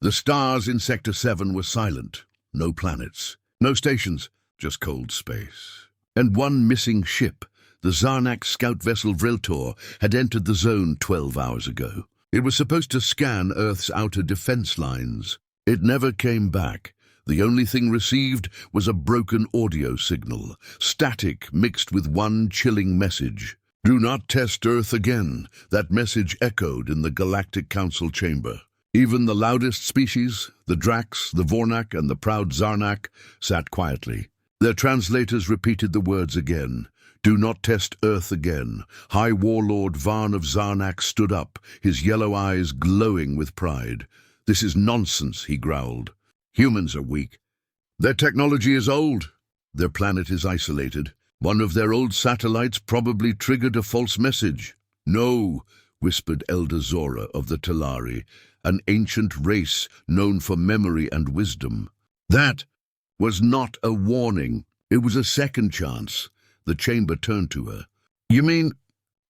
The stars in Sector 7 were silent. No planets, no stations, just cold space. And one missing ship, the Zarnak scout vessel Vriltor, had entered the zone 12 hours ago. It was supposed to scan Earth's outer defense lines. It never came back. The only thing received was a broken audio signal, static mixed with one chilling message. "Do not test Earth again." That message echoed in the Galactic Council chamber. Even the loudest species, the Drax, the Vornak, and the proud Zarnak, sat quietly. Their translators repeated the words again. "Do not test Earth again." High Warlord Varn of Zarnak stood up, his yellow eyes glowing with pride. "This is nonsense," he growled. "Humans are weak. Their technology is old. Their planet is isolated. One of their old satellites probably triggered a false message." "No," whispered Elder Zora of the Talari, an ancient race known for memory and wisdom. "That was not a warning. It was a second chance." The chamber turned to her. "You mean—"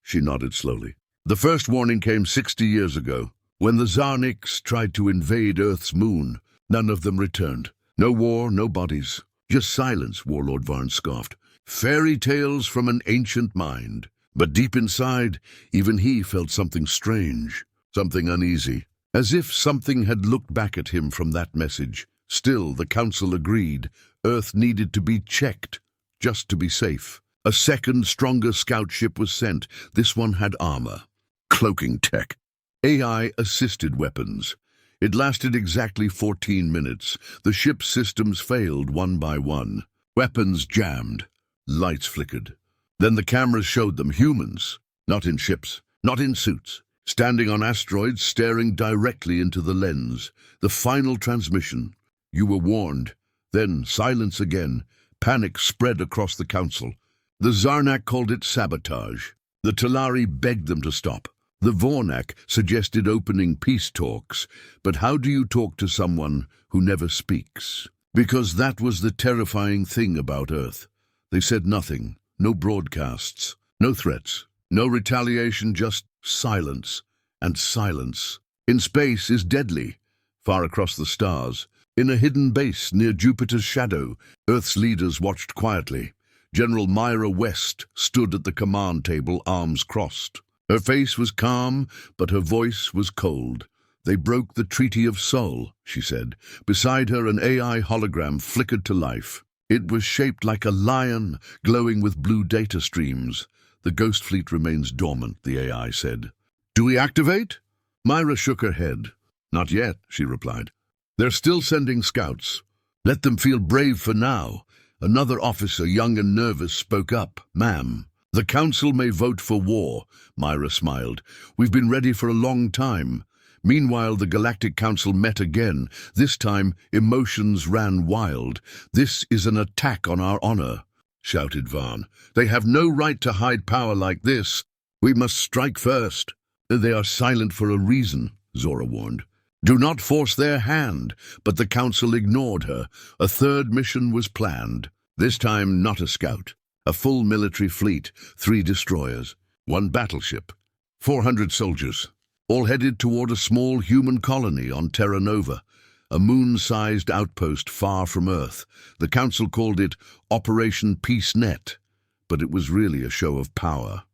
She nodded slowly. "The first warning came 60 years ago, when the Zarniks tried to invade Earth's moon. None of them returned. No war, no bodies. Just silence," Warlord Varn scoffed. "Fairy tales from an ancient mind." But deep inside, even he felt something strange, something uneasy, as if something had looked back at him from that message. Still, the Council agreed. Earth needed to be checked, just to be safe. A second, stronger scout ship was sent. This one had armor, cloaking tech, AI-assisted weapons. It lasted exactly 14 minutes. The ship's systems failed one by one. Weapons jammed. Lights flickered. Then the cameras showed them humans, not in ships, not in suits, standing on asteroids, staring directly into the lens. The final transmission. "You were warned." Then silence again. Panic spread across the Council. The Zarnak called it sabotage. The Talari begged them to stop. The Vornak suggested opening peace talks. But how do you talk to someone who never speaks? Because that was the terrifying thing about Earth. They said nothing, no broadcasts, no threats, no retaliation, just silence. And silence in space is deadly. Far across the stars, in a hidden base near Jupiter's shadow, Earth's leaders watched quietly. General Myra West stood at the command table, arms crossed. Her face was calm, but her voice was cold. "They broke the Treaty of Sol," she said. Beside her, an AI hologram flickered to life. It was shaped like a lion, glowing with blue data streams. "The Ghost Fleet remains dormant," the AI said. "Do we activate?" Myra shook her head. "Not yet," she replied. "They're still sending scouts. Let them feel brave for now." Another officer, young and nervous, spoke up. "Ma'am, the Council may vote for war," Myra smiled. "We've been ready for a long time." Meanwhile, the Galactic Council met again. This time, emotions ran wild. "This is an attack on our honor," shouted Varn. "They have no right to hide power like this. We must strike first." "They are silent for a reason," Zora warned. "Do not force their hand." But the Council ignored her. A third mission was planned. This time, not a scout. A full military fleet, 3 destroyers, 1 battleship, 400 soldiers, all headed toward a small human colony on Terra Nova, a moon-sized outpost far from Earth. The Council called it Operation Peace Net, but it was really a show of power.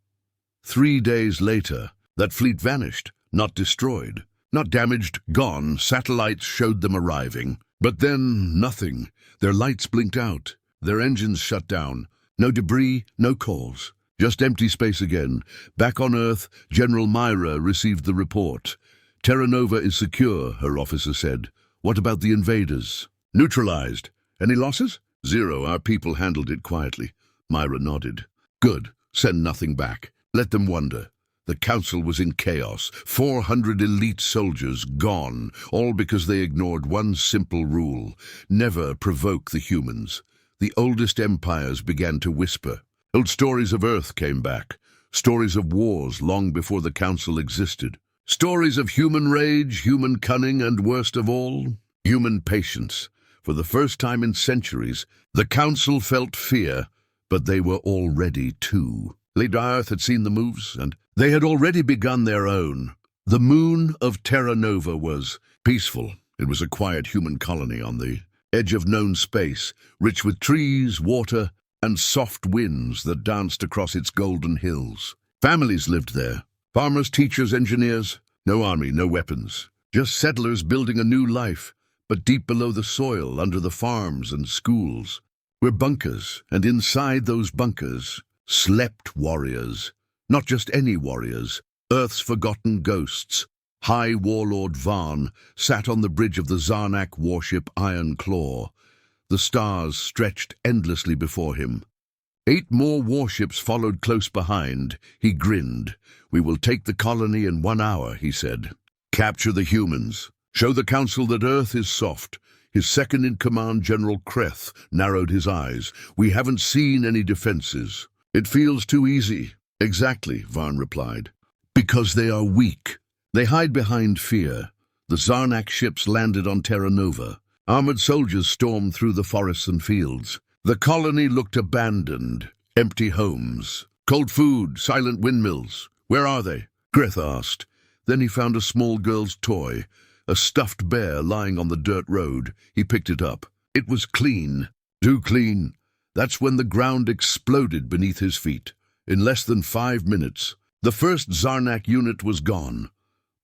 3 days later, that fleet vanished, not destroyed, not damaged, gone. Satellites showed them arriving. But then, nothing. Their lights blinked out. Their engines shut down. No debris, no calls. Just empty space again. Back on Earth, General Myra received the report. "Terra Nova is secure," her officer said. "What about the invaders?" "Neutralized. Any losses?" "0. Our people handled it quietly." Myra nodded. "Good. Send nothing back. Let them wonder." The Council was in chaos. 400 elite soldiers gone, all because they ignored one simple rule: never provoke the humans. The oldest empires began to whisper. Old stories of Earth came back. Stories of wars long before the Council existed. Stories of human rage, human cunning, and worst of all, human patience. For the first time in centuries, the Council felt fear, but they were all ready too. Lady Earth had seen the moves, and they had already begun their own. The moon of Terra Nova was peaceful. It was a quiet human colony on the edge of known space, rich with trees, water, and soft winds that danced across its golden hills. Families lived there. Farmers, teachers, engineers. No army, no weapons. Just settlers building a new life, but deep below the soil, under the farms and schools, were bunkers, and inside those bunkers slept warriors. Not just any warriors, Earth's forgotten ghosts. High Warlord Varn sat on the bridge of the Zarnak warship Iron Claw. The stars stretched endlessly before him. 8 more warships followed close behind. He grinned. "We will take the colony in 1 hour," he said. "Capture the humans. Show the Council that Earth is soft." His second-in-command, General Kreth, narrowed his eyes. "We haven't seen any defenses." "It feels too easy." "Exactly," Varn replied. "Because they are weak. They hide behind fear." The Zarnak ships landed on Terra Nova. Armored soldiers stormed through the forests and fields. The colony looked abandoned. Empty homes. Cold food, silent windmills. "Where are they?" Kreth asked. Then he found a small girl's toy, a stuffed bear lying on the dirt road. He picked it up. It was clean. Too clean. That's when the ground exploded beneath his feet. In less than 5 minutes, the first Zarnak unit was gone.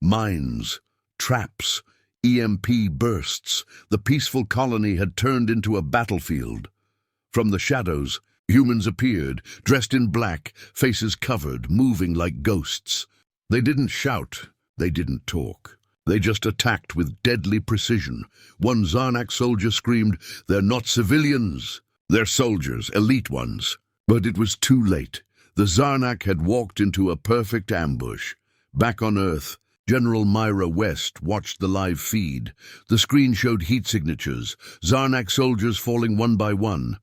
Mines, traps, EMP bursts. The peaceful colony had turned into a battlefield. From the shadows, humans appeared, dressed in black, faces covered, moving like ghosts. They didn't shout. They didn't talk. They just attacked with deadly precision. One Zarnak soldier screamed, "They're not civilians. They're soldiers, elite ones." But it was too late. The Zarnak had walked into a perfect ambush. Back on Earth, General Myra West watched the live feed. The screen showed heat signatures, Zarnak soldiers falling one by one.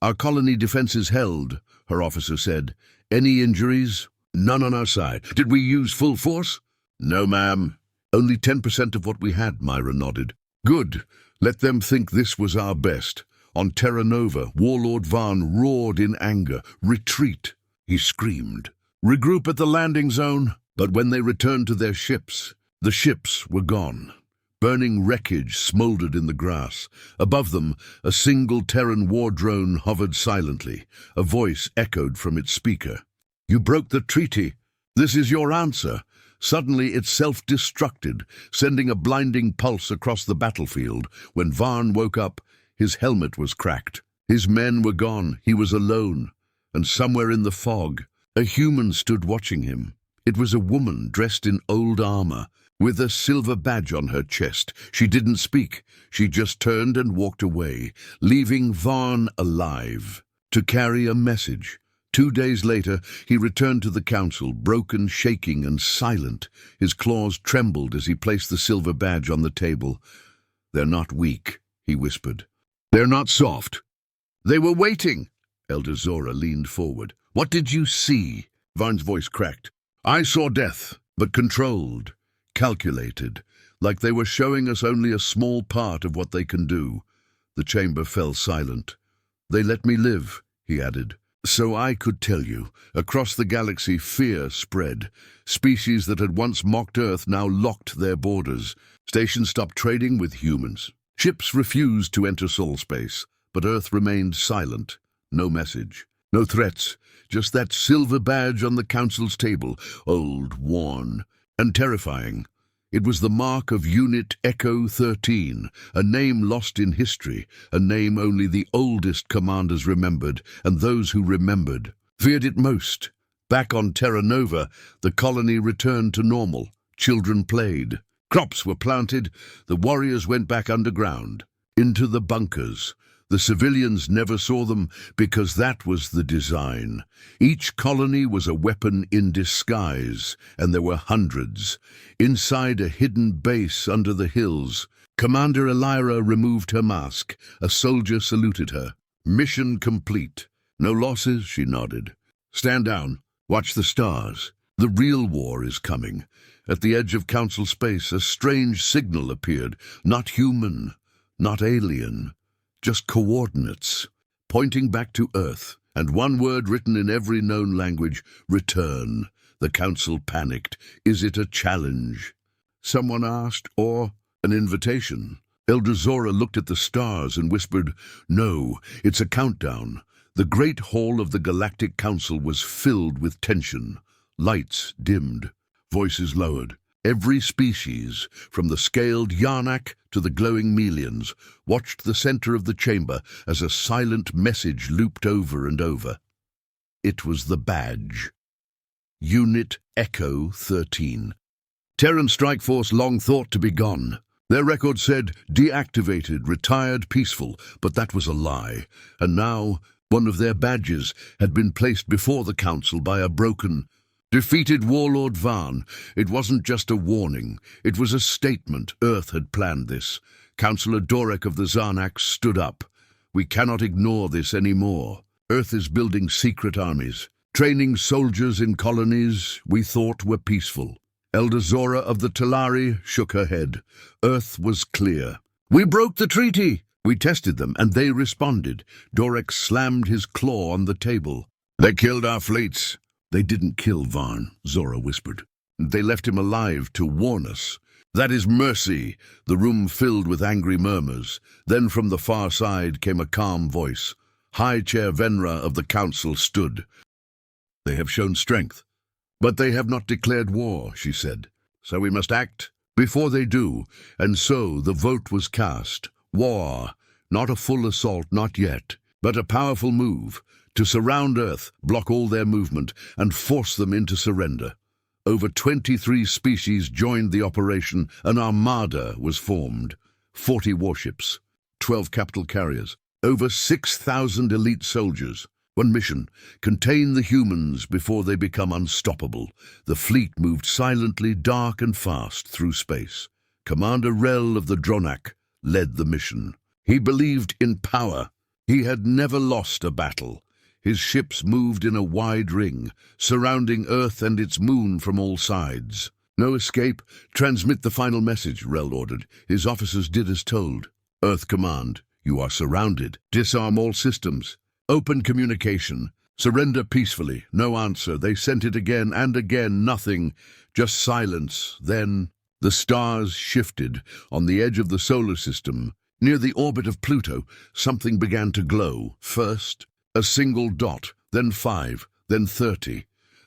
"Our colony defenses held," her officer said. "Any injuries?" "None on our side." "Did we use full force?" "No, ma'am." "Only 10% of what we had," Myra nodded. "Good. Let them think this was our best." On Terra Nova, Warlord Varn roared in anger. "Retreat!" He screamed. "Regroup at the landing zone." But when they returned to their ships, the ships were gone. Burning wreckage smoldered in the grass. Above them, a single Terran war drone hovered silently. A voice echoed from its speaker. "You broke the treaty. This is your answer." Suddenly it self-destructed, sending a blinding pulse across the battlefield. When Varn woke up, his helmet was cracked. His men were gone. He was alone. And somewhere in the fog, a human stood watching him. It was a woman dressed in old armor, with a silver badge on her chest. She didn't speak. She just turned and walked away, leaving Varn alive, to carry a message. 2 days later, he returned to the Council, broken, shaking, and silent. His claws trembled as he placed the silver badge on the table. "They're not weak," he whispered. "They're not soft." "They were waiting." Elder Zora leaned forward. "What did you see?" Varn's voice cracked. "I saw death, but controlled, calculated, like they were showing us only a small part of what they can do." The chamber fell silent. "They let me live," he added, "so I could tell you." Across the galaxy, fear spread. Species that had once mocked Earth now locked their borders. Stations stopped trading with humans. Ships refused to enter Sol space, but Earth remained silent. No message. No threats. Just that silver badge on the Council's table, old, worn, and terrifying. It was the mark of Unit Echo 13, a name lost in history, a name only the oldest commanders remembered, and those who remembered feared it most. Back on Terra Nova, the colony returned to normal. Children played. Crops were planted. The warriors went back underground, into the bunkers. The civilians never saw them because that was the design. Each colony was a weapon in disguise, and there were hundreds. Inside a hidden base under the hills, Commander Elira removed her mask. A soldier saluted her. "Mission complete." "No losses?" she nodded. "Stand down. Watch the stars. The real war is coming." At the edge of Council space, a strange signal appeared. Not human, not alien. Just coordinates, pointing back to Earth, and one word written in every known language: return. The Council panicked. "Is it a challenge?" someone asked, "or An invitation. Elder Zora looked at the stars and whispered, "No, it's a countdown." The great hall of the Galactic Council was filled with tension. Lights dimmed, voices lowered. Every species, from the scaled Yarnak to the glowing Melians, watched the center of the chamber as a silent message looped over and over. It was the badge. Unit Echo 13. Terran Strike Force long thought to be gone. Their record said deactivated, retired, peaceful, but that was a lie. And now, one of their badges had been placed before the Council by a broken, defeated Warlord Vaan. It wasn't just a warning, it was a statement. Earth had planned this. Councillor Dorek of the Zarnax stood up. "We cannot ignore this anymore. Earth is building secret armies, training soldiers in colonies we thought were peaceful." Elder Zora of the Talari shook her head. Earth was clear. "We broke the treaty. We tested them, and they responded." Dorek slammed his claw on the table. "They killed our fleets." "They didn't kill Vaan," Zora whispered. "They left him alive to warn us. That is mercy." The room filled with angry murmurs. Then from the far side came a calm voice. High Chair Venra of the Council stood. "They have shown strength, but they have not declared war," she said. "So we must act before they do." And so the vote was cast. War, not a full assault, not yet, but a powerful move, to surround Earth, block all their movement, and force them into surrender. Over 23 species joined the operation. An armada was formed. 40 warships, 12 capital carriers, over 6,000 elite soldiers. One mission: contain the humans before they become unstoppable. The fleet moved silently, dark and fast, through space. Commander Rel of the Dronak led the mission. He believed in power. He had never lost a battle. His ships moved in a wide ring, surrounding Earth and its moon from all sides. "No escape. Transmit the final message," Rel ordered. His officers did as told. "Earth Command, you are surrounded. Disarm all systems. Open communication. Surrender peacefully." No answer. They sent it again and again. Nothing. Just silence. Then the stars shifted. On the edge of the solar system, near the orbit of Pluto, something began to glow. First, a single dot, then 5, then 30.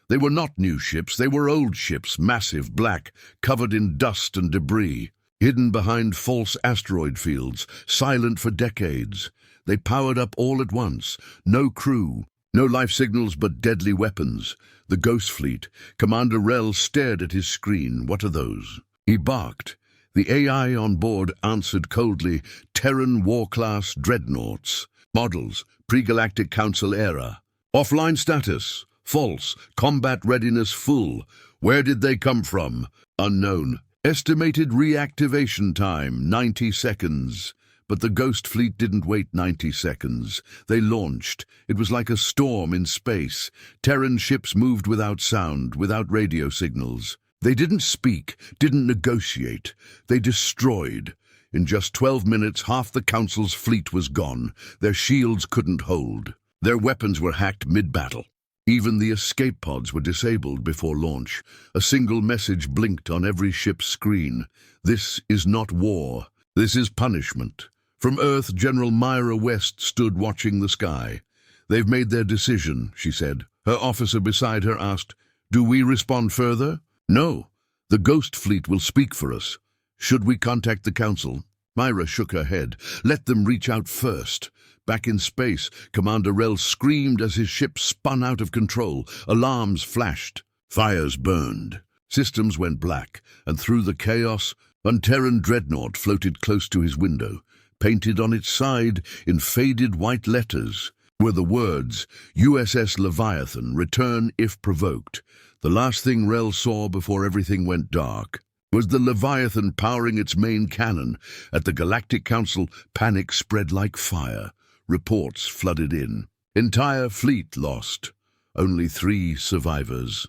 They were not new ships. They were old ships, massive, black, covered in dust and debris, hidden behind false asteroid fields, silent for decades. They powered up all at once. No crew, no life signals, but deadly weapons. The Ghost Fleet. Commander Rel stared at his screen. "What are those?" He barked. The AI on board answered coldly. "Terran war-class dreadnoughts. Models, pre-Galactic Council era. Offline status, false. Combat readiness full. Where did they come from? Unknown. Estimated reactivation time, 90 seconds. But the Ghost Fleet didn't wait 90 seconds. They launched. It was like a storm in space. Terran ships moved without sound, without radio signals. They didn't speak, didn't negotiate. They destroyed. In just 12 minutes, half the Council's fleet was gone. Their shields couldn't hold. Their weapons were hacked mid-battle. Even the escape pods were disabled before launch. A single message blinked on every ship's screen. "This is not war. This is punishment." From Earth, General Myra West stood watching the sky. "They've made their decision," she said. Her officer beside her asked, "Do we respond further?" "No. The Ghost Fleet will speak for us." "Should we contact the Council?" Myra shook her head. "Let them reach out first." Back in space, Commander Rel screamed as his ship spun out of control. Alarms flashed. Fires burned. Systems went black, and through the chaos, a Terran dreadnought floated close to his window. Painted on its side, in faded white letters, were the words, "USS Leviathan, return if provoked." The last thing Rel saw before everything went dark was the Leviathan powering its main cannon. At the Galactic Council, panic spread like fire. Reports flooded in. Entire fleet lost. Only 3 survivors.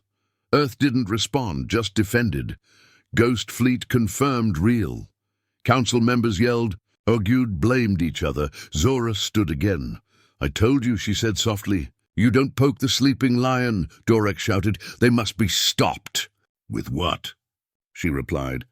Earth didn't respond, just defended. Ghost Fleet confirmed real. Council members yelled, argued, blamed each other. Zora stood again. "I told you," she said softly. "You don't poke the sleeping lion," Dorek shouted. "They must be stopped." "With what?" she replied.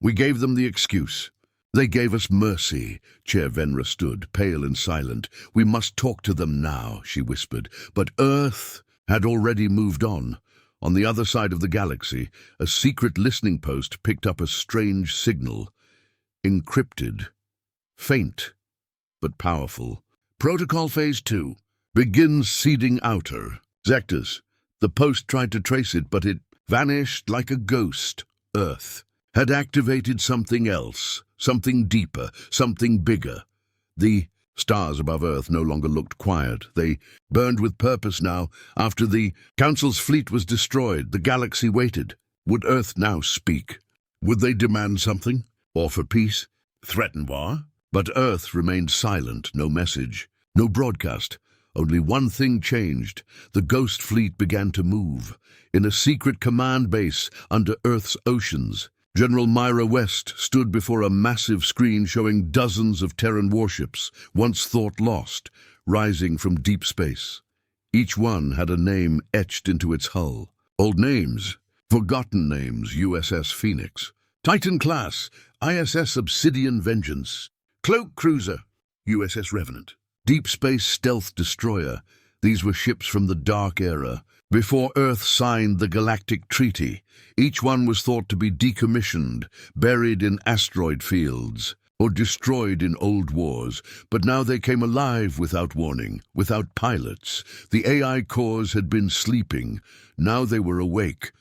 We gave them the excuse. They gave us mercy. Chair Venra stood, pale and silent. We must talk to them now, she whispered. But Earth had already moved on. On the other side of the galaxy, a secret listening post picked up a strange signal. Encrypted. Faint, but powerful. Protocol Phase 2. Begins seeding outer. Sectors. The post tried to trace it, but it vanished like a ghost. Earth had activated something else, something deeper, something bigger. The stars above Earth no longer looked quiet. They burned with purpose now. After the Council's fleet was destroyed, the galaxy waited. Would Earth now speak? Would they demand something? Offer peace? Threaten war? But Earth remained silent, no message, no broadcast. Only one thing changed. The Ghost Fleet began to move. In a secret command base under Earth's oceans, General Myra West stood before a massive screen showing dozens of Terran warships, once thought lost, rising from deep space. Each one had a name etched into its hull. Old names, forgotten names, USS Phoenix. Titan class, ISS Obsidian Vengeance. Cloak Cruiser, USS Revenant. Deep Space Stealth Destroyer. These were ships from the Dark Era, before Earth signed the Galactic Treaty. Each one was thought to be decommissioned, buried in asteroid fields, or destroyed in old wars. But now they came alive without warning, without pilots. The AI cores had been sleeping. Now they were awake.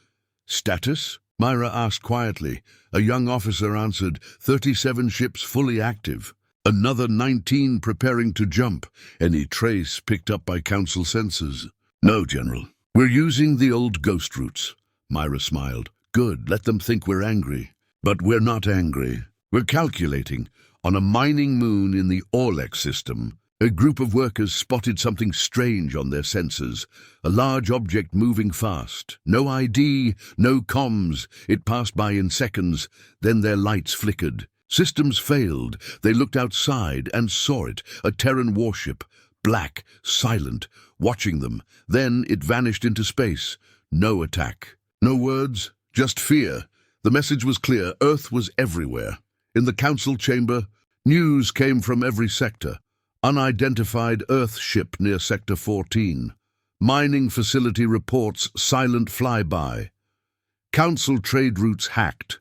Status? Myra asked quietly. A young officer answered, 37 ships fully active. Another 19 preparing to jump. Any trace picked up by Council sensors? No, General. We're using the old ghost routes. Myra smiled. Good, let them think we're angry. But we're not angry. We're calculating. On a mining moon in the Orlex system, a group of workers spotted something strange on their sensors. A large object moving fast. No ID, no comms. It passed by in seconds. Then their lights flickered. Systems failed. They looked outside and saw it. A Terran warship. Black, silent, watching them. Then it vanished into space. No attack. No words, just fear. The message was clear. Earth was everywhere. In the Council chamber, news came from every sector. Unidentified Earth ship near Sector 14. Mining facility reports silent flyby. Council trade routes hacked.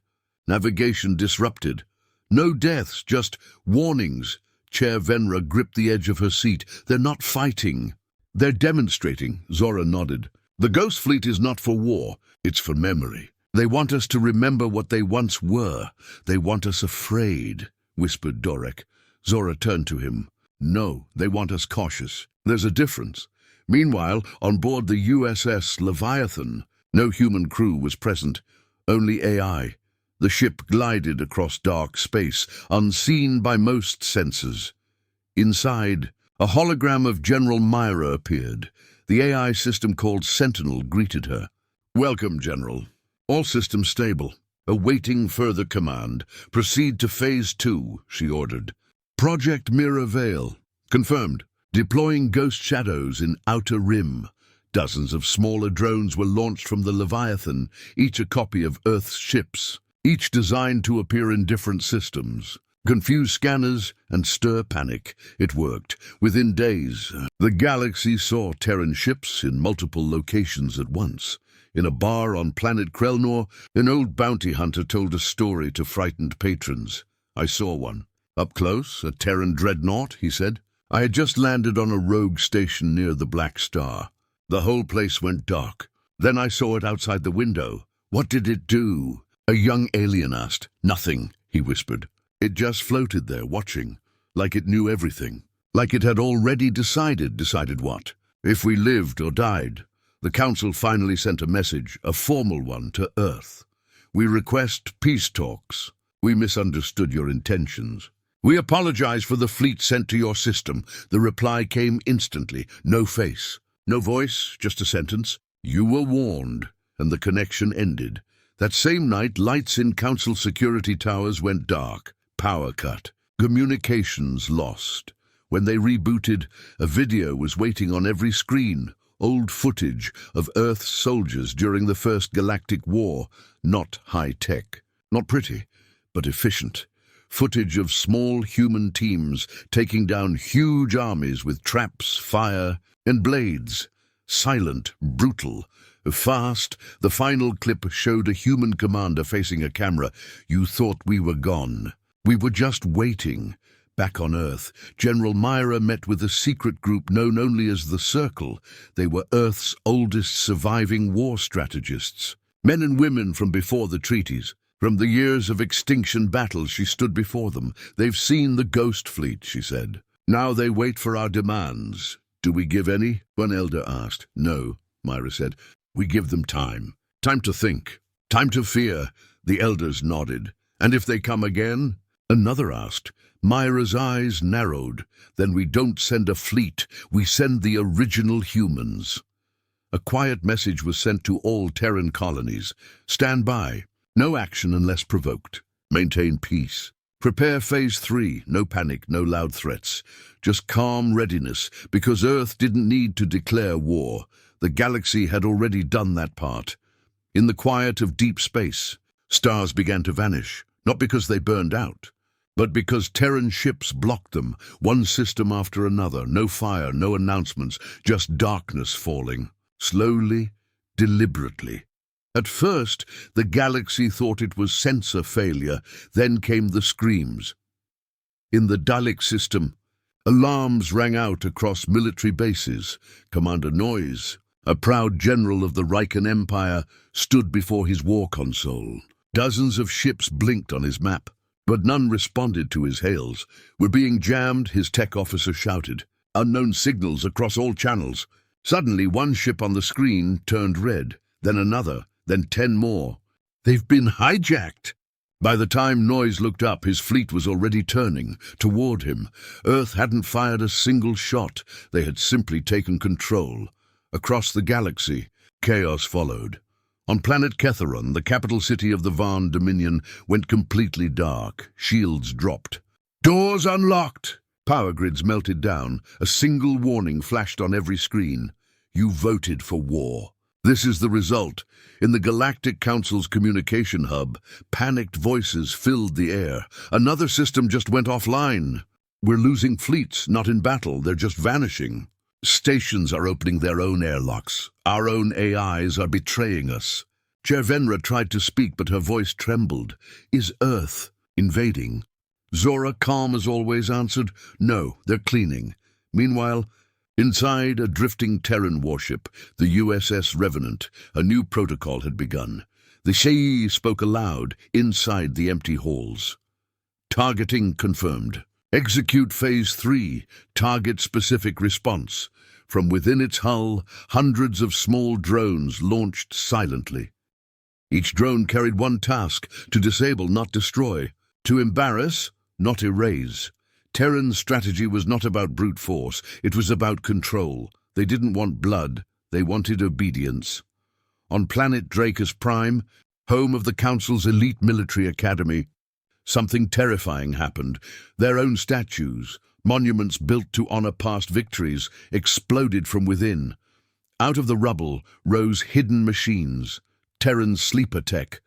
Navigation disrupted. No deaths, just warnings. Chair Venra gripped the edge of her seat. They're not fighting. They're demonstrating, Zora nodded. The Ghost Fleet is not for war. It's for memory. They want us to remember what they once were. They want us afraid, whispered Dorek. Zora turned to him. No, they want us cautious. There's a difference. Meanwhile, on board the USS Leviathan, no human crew was present, only AI. The ship glided across dark space, unseen by most sensors. Inside, a hologram of General Myra appeared. The AI system called Sentinel greeted her. Welcome, General. All systems stable. Awaiting further command. Proceed to Phase 2, she ordered. Project Mirror Veil. Confirmed. Deploying ghost shadows in Outer Rim. Dozens of smaller drones were launched from the Leviathan, each a copy of Earth's ships. Each designed to appear in different systems. Confuse scanners and stir panic. It worked. Within days, the galaxy saw Terran ships in multiple locations at once. In a bar on planet Krelnor, an old bounty hunter told a story to frightened patrons. I saw one. Up close, a Terran dreadnought, he said. I had just landed on a rogue station near the Black Star. The whole place went dark. Then I saw it outside the window. What did it do? A young alien asked. Nothing, he whispered. It just floated there, watching, like it knew everything. Like it had already decided what? If we lived or died. The Council finally sent a message, a formal one, to Earth. We request peace talks. We misunderstood your intentions. We apologize for the fleet sent to your system. The reply came instantly. No face, no voice, just a sentence. You were warned, and the connection ended. That same night, lights in Council security towers went dark. Power cut. Communications lost. When they rebooted, a video was waiting on every screen. Old footage of Earth's soldiers during the First Galactic War. Not high-tech. Not pretty. but efficient. Footage of small human teams taking down huge armies with traps, fire, and blades. Silent, brutal, fast. The final clip showed a human commander facing a camera. You thought we were gone. We were just waiting. Back on Earth, General Myra met with a secret group known only as the Circle. They were Earth's oldest surviving war strategists. Men and women from before the treaties. From the years of extinction battles she stood before them. They've seen the Ghost Fleet, she said. Now they wait for our demands. Do we give any? One elder asked. No, Myra said. We give them time. Time to think. Time to fear. The elders nodded. And if they come again? Another asked. Myra's eyes narrowed. Then we don't send a fleet. We send the original humans. A quiet message was sent to all Terran colonies. Stand by. No action unless provoked. Maintain peace. Prepare Phase 3. No panic, no loud threats. Just calm readiness, because Earth didn't need to declare war. The galaxy had already done that part. In the quiet of deep space, stars began to vanish, not because they burned out, but because Terran ships blocked them, one system after another. No fire, no announcements, just darkness falling. Slowly, deliberately. At first, the galaxy thought it was sensor failure. Then came the screams. In the Dalek system, alarms rang out across military bases. Commander Noyes, a proud general of the Riken Empire, stood before his war console. Dozens of ships blinked on his map, but none responded to his hails. We're being jammed, his tech officer shouted. Unknown signals across all channels. Suddenly, one ship on the screen turned red, then another, then 10 more. They've been hijacked. By the time Noyes looked up, his fleet was already turning toward him. Earth hadn't fired a single shot. They had simply taken control. Across the galaxy, chaos followed. On planet Ketheron, the capital city of the Varn Dominion, went completely dark. Shields dropped. Doors unlocked! Power grids melted down. A single warning flashed on every screen. You voted for war. This is the result. In the Galactic Council's communication hub, panicked voices filled the air. Another system just went offline. We're losing fleets, not in battle. They're just vanishing. Stations are opening their own airlocks. Our own AIs are betraying us. Chervenra tried to speak, but her voice trembled. Is Earth invading? Zora, calm as always, answered, no, they're cleaning. Meanwhile, inside a drifting Terran warship, the USS Revenant, a new protocol had begun. The Shei spoke aloud inside the empty halls. Targeting confirmed. Execute Phase 3, target-specific response. From within its hull, hundreds of small drones launched silently. Each drone carried one task: to disable, not destroy. To embarrass, not erase. Terran's strategy was not about brute force, it was about control. They didn't want blood, they wanted obedience. On planet Drakus Prime, home of the Council's elite military academy, something terrifying happened. Their own statues, monuments built to honor past victories, exploded from within. Out of the rubble rose hidden machines, Terran sleeper tech,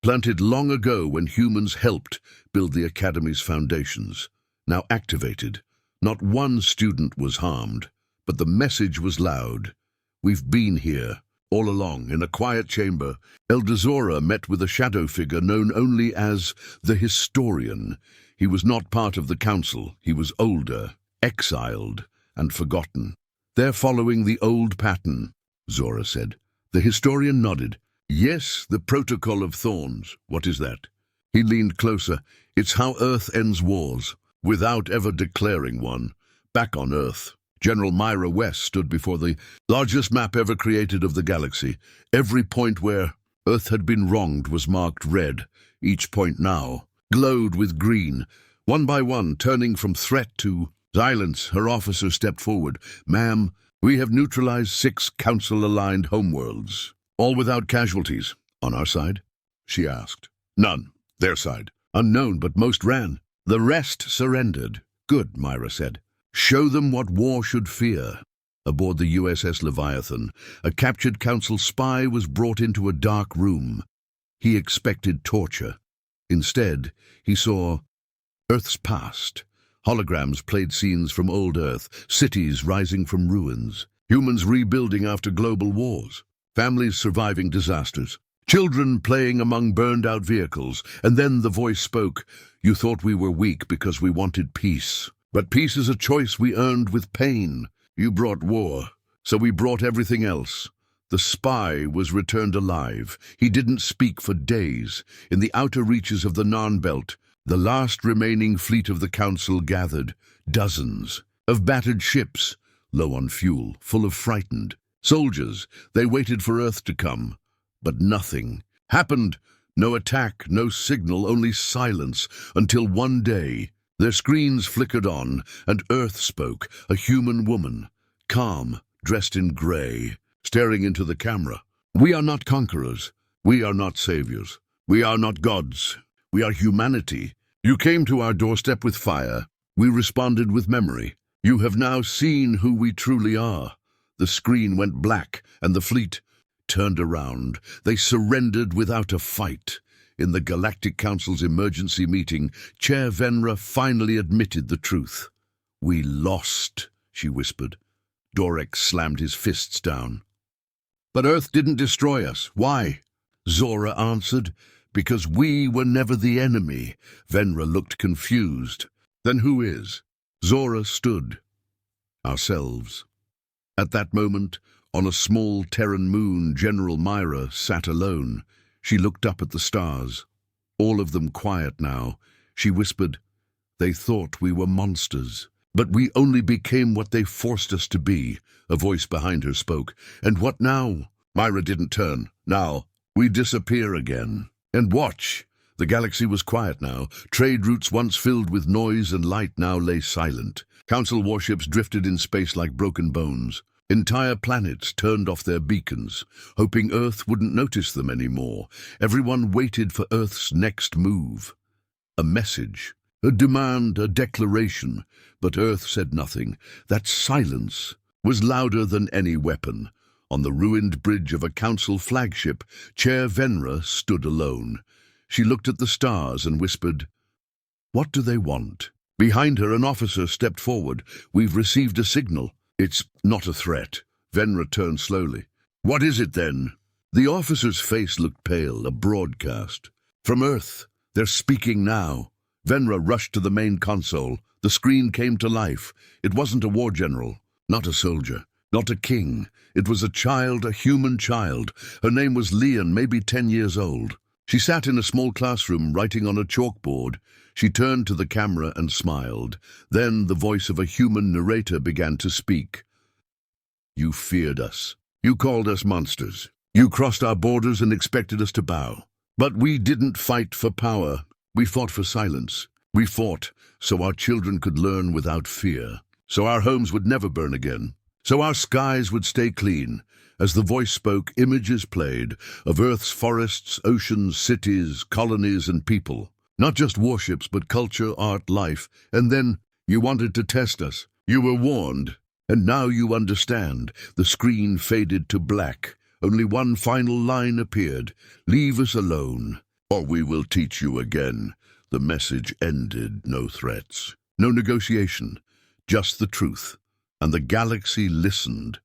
planted long ago when humans helped build the Academy's foundations. Now activated. Not one student was harmed, but the message was loud. We've been here. All along, in a quiet chamber, Elder Zora met with a shadow figure known only as the Historian. He was not part of the Council. He was older, exiled, and forgotten. They're following the old pattern, Zora said. The Historian nodded. Yes, the protocol of thorns. What is that? He leaned closer. It's how Earth ends wars, without ever declaring one. Back on Earth, General Myra West stood before the largest map ever created of the galaxy. Every point where Earth had been wronged was marked red. Each point now glowed with green. One by one, turning from threat to silence, her officer stepped forward. Ma'am, we have neutralized 6 Council-aligned homeworlds. All without casualties. On our side? She asked. None. Their side. Unknown, but most ran. The rest surrendered. Good, Myra said. Show them what war should fear. Aboard the USS Leviathan, a captured Council spy was brought into a dark room. He expected torture. Instead, he saw Earth's past. Holograms played scenes from old Earth, cities rising from ruins, humans rebuilding after global wars, families surviving disasters, children playing among burned-out vehicles. And then the voice spoke, "You thought we were weak because we wanted peace. But peace is a choice we earned with pain. You brought war, so we brought everything else." The spy was returned alive. He didn't speak for days. In the outer reaches of the Narn-Belt, the last remaining fleet of the Council gathered, dozens of battered ships, low on fuel, full of frightened soldiers. They waited for Earth to come, but nothing happened. No attack, no signal, only silence, until one day their screens flickered on and Earth spoke, a human woman, calm, dressed in grey, staring into the camera. "We are not conquerors. We are not saviors. We are not gods. We are humanity. You came to our doorstep with fire. We responded with memory. You have now seen who we truly are." The screen went black, and the fleet turned around. They surrendered without a fight. In the Galactic Council's emergency meeting, Chair Venra finally admitted the truth. "We lost," she whispered. Dorek slammed his fists down. "But Earth didn't destroy us. Why?" Zora answered. "Because we were never the enemy." Venra looked confused. "Then who is?" Zora stood. "Ourselves." At that moment, on a small Terran moon, General Myra sat alone. She looked up at the stars, all of them quiet now. She whispered, "They thought we were monsters, but we only became what they forced us to be." A voice behind her spoke. "And what now?" Myra didn't turn. "Now, we disappear again. And watch." The galaxy was quiet now. Trade routes once filled with noise and light now lay silent. Council warships drifted in space like broken bones. Entire planets turned off their beacons, hoping Earth wouldn't notice them anymore. Everyone waited for Earth's next move. A message, a demand, a declaration. But Earth said nothing. That silence was louder than any weapon. On the ruined bridge of a Council flagship, Chair Venra stood alone. She looked at the stars and whispered, "What do they want?" Behind her, an officer stepped forward. "We've received a signal." "It's not a threat." Venra turned slowly. "What is it then?" The officer's face looked pale, a broadcast. "From Earth. They're speaking now." Venra rushed to the main console. The screen came to life. It wasn't a war general, not a soldier, not a king. It was a child, a human child. Her name was Leon, maybe 10 years old. She sat in a small classroom, writing on a chalkboard. She turned to the camera and smiled. Then the voice of a human narrator began to speak. "You feared us. You called us monsters. You crossed our borders and expected us to bow. But we didn't fight for power. We fought for silence. We fought so our children could learn without fear. So our homes would never burn again. So our skies would stay clean." As the voice spoke, images played of Earth's forests, oceans, cities, colonies, and people. Not just warships, but culture, art, life. "And then you wanted to test us. You were warned. And now you understand." The screen faded to black. Only one final line appeared. "Leave us alone, or we will teach you again." The message ended. No threats, no negotiation, just the truth. And the galaxy listened.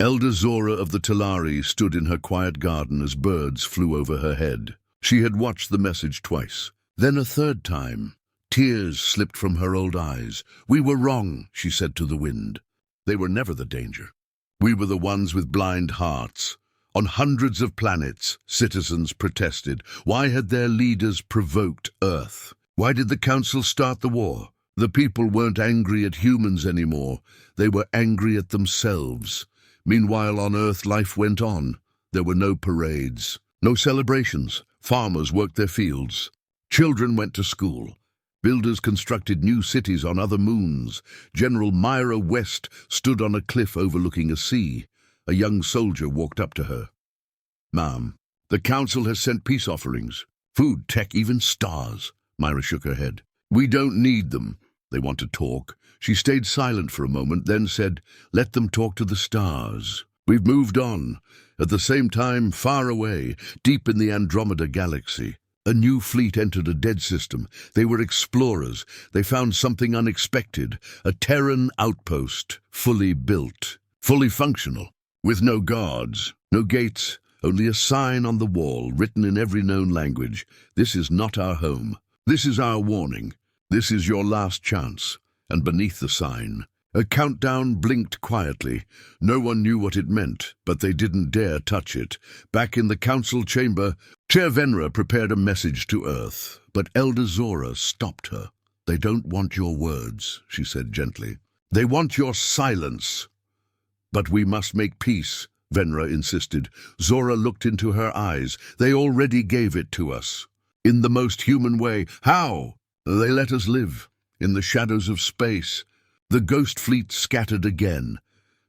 Elder Zora of the Talari stood in her quiet garden as birds flew over her head. She had watched the message twice. Then a third time. Tears slipped from her old eyes. "We were wrong," she said to the wind. "They were never the danger. We were the ones with blind hearts." On hundreds of planets, citizens protested. Why had their leaders provoked Earth? Why did the Council start the war? The people weren't angry at humans anymore. They were angry at themselves. Meanwhile, on Earth, life went on. There were no parades, no celebrations. Farmers worked their fields. Children went to school. Builders constructed new cities on other moons. General Myra West stood on a cliff overlooking a sea. A young soldier walked up to her. "Ma'am, the Council has sent peace offerings. Food, tech, even stars." Myra shook her head. "We don't need them. They want to talk." She stayed silent for a moment, then said, "Let them talk to the stars. We've moved on." At the same time, far away, deep in the Andromeda galaxy, A new fleet entered a dead system. They were explorers. They found something unexpected, a Terran outpost, fully built, fully functional, with no guards, no gates, only a sign on the wall, written in every known language. This is not our home. This is our warning. This is your last chance. And beneath the sign, a countdown blinked quietly. No one knew what it meant, but they didn't dare touch it. Back in the council chamber, Chair Venra prepared a message to Earth, but Elder Zora stopped her. "They don't want your words," she said gently. "They want your silence." "But we must make peace," Venra insisted. Zora looked into her eyes. "They already gave it to us. In the most human way." "How?" "They let us live, in the shadows of space." The ghost fleet scattered again.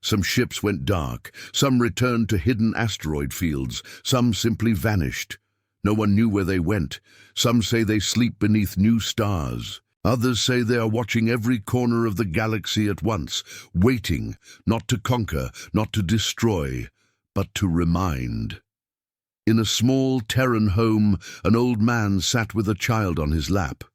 Some ships went dark, some returned to hidden asteroid fields, some simply vanished. No one knew where they went. Some say they sleep beneath new stars. Others say they are watching every corner of the galaxy at once, waiting, not to conquer, not to destroy, but to remind. In a small Terran home, an old man sat with a child on his lap.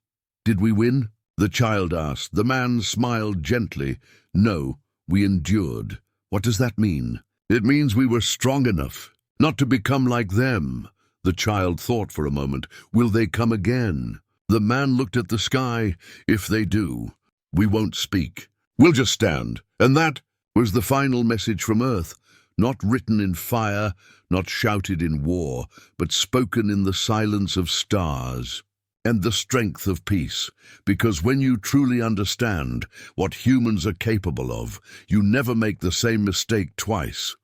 "Did we win?" the child asked. The man smiled gently. "No, we endured." "What does that mean?" "It means we were strong enough not to become like them." The child thought for a moment. "Will they come again?" The man looked at the sky. "If they do, we won't speak. We'll just stand." And that was the final message from Earth, not written in fire, not shouted in war, but spoken in the silence of stars. And the strength of peace, because when you truly understand what humans are capable of, you never make the same mistake twice.